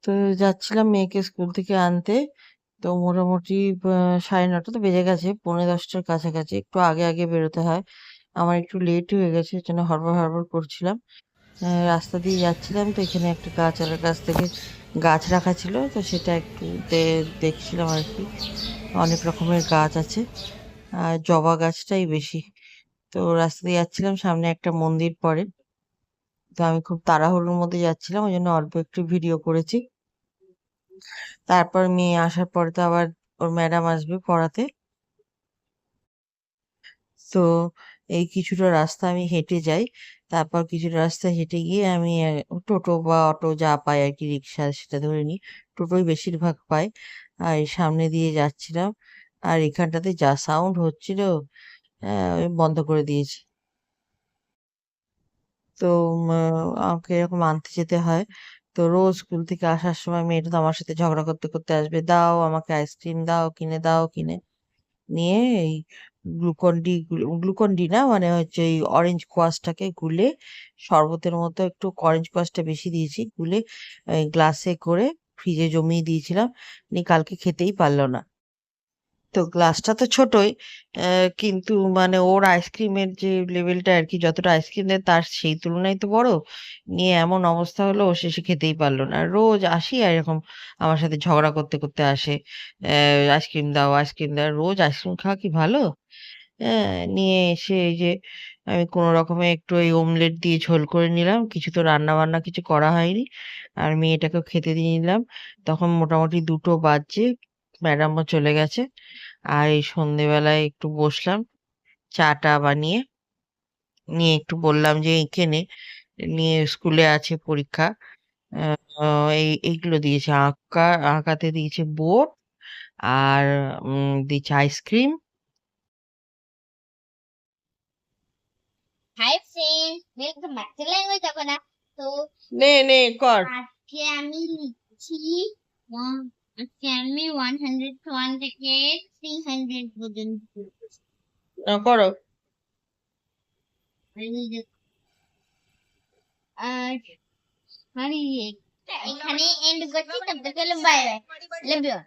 তো যাচ্ছিলাম মেয়েকে স্কুল থেকে আনতে। তো মোটামুটি 9:30 তো বেজে গেছে, 9:45টার কাছাকাছি। একটু আগে আগে বেরোতে হয়। আমার একটু লেট হয়ে গেছে, এর জন্য হড়বড় হড়বড় করছিলাম। রাস্তা দিয়ে যাচ্ছিলাম, তো এখানে একটা গাছওয়ালার কাছ থেকে গাছ রাখা ছিল, তো সেটা একটু দেখছিলাম আর কি। অনেক রকমের গাছ আছে, আর জবা গাছটাই বেশি। তো রাস্তা দিয়ে যাচ্ছিলাম, সামনে একটা মন্দির পড়ে। তো আমি খুব তাড়াহুড়োর মধ্যে যাচ্ছিলাম, ওই জন্য অল্প একটু ভিডিও করেছি। তারপর মেয়ে আসার পরে তো আবার ওর ম্যাডাম আসবে পড়াতে। তো এই কিছুটা রাস্তা আমি হেঁটে যাই। তারপর কিছুটা রাস্তা হেঁটে গিয়ে আমি টোটো বা অটো যা পাই আর কি, রিক্সা সেটা ধরে নিই। টোটোই বেশিরভাগ পাই। আর এই সামনে দিয়ে যাচ্ছিলাম। আর এখানটাতে যা সাউন্ড হচ্ছিল, আমি বন্ধ করে দিয়েছি। তো আমাকে এরকম আনতে যেতে হয়। তো রোজ স্কুল থেকে আসার সময় মেয়েটা তো আমার সাথে ঝগড়া করতে করতে আসবে, দাও আমাকে আইসক্রিম দাও, কিনে দাও, কিনে নিয়ে এই গ্লুকন ডি না, মানে হচ্ছে এই অরেঞ্জ কোয়াশটাকে গুলে, শরবতের মতো একটু অরেঞ্জ কোয়াশটা বেশি দিয়েছি, গুলে গ্লাসে করে ফ্রিজে জমিয়ে দিয়েছিলাম। নিয়ে কালকে খেতেই পারলো না। তো গ্লাসটা তো ছোটই, কিন্তু মানে ওর আইসক্রিমের যে লেভেলটা আর কি, যতটা আইসক্রিম দেয় তার সেই তুলনায় তো বড়। নিয়ে এমন অবস্থা হলো, ও শেষে খেতেই পারলো না। রোজ আসি আর এরকম আমার সাথে ঝগড়া করতে করতে আসে, আইসক্রিম দাও, আইসক্রিম দাও। রোজ আইসক্রিম খাওয়া কি ভালো? নিয়ে এসে এই যে আমি কোনো রকমে একটু এই অমলেট দিয়ে ঝোল করে নিলাম, কিছু তো রান্না বান্না কিছু করা হয়নি, আর মেয়েটাকেও খেতে দিয়ে নিলাম। তখন মোটামুটি 2টো বাজছে, ম্যাডামও চলে গেছে। আর এই সন্ধেবেলায় একটু বসলাম চা টা বানিয়ে, নিয়ে একটু বললাম যে এঁকে নে, নিয়ে স্কুলে আছে পরীক্ষা। এইগুলো দিয়েছে, আঁকাতে দিয়েছে বোর্ড, আর দিয়েছে ice cream. Hi friend, welcome back to language আপনা। তো নে নে কর। আজকে আমি লিখছি আজকে আমি 101 থেকে 300 পর্যন্ত করো। আর আমি এখানে এন্ড করছি। তব তক বাই বাই, লাভ ইউ।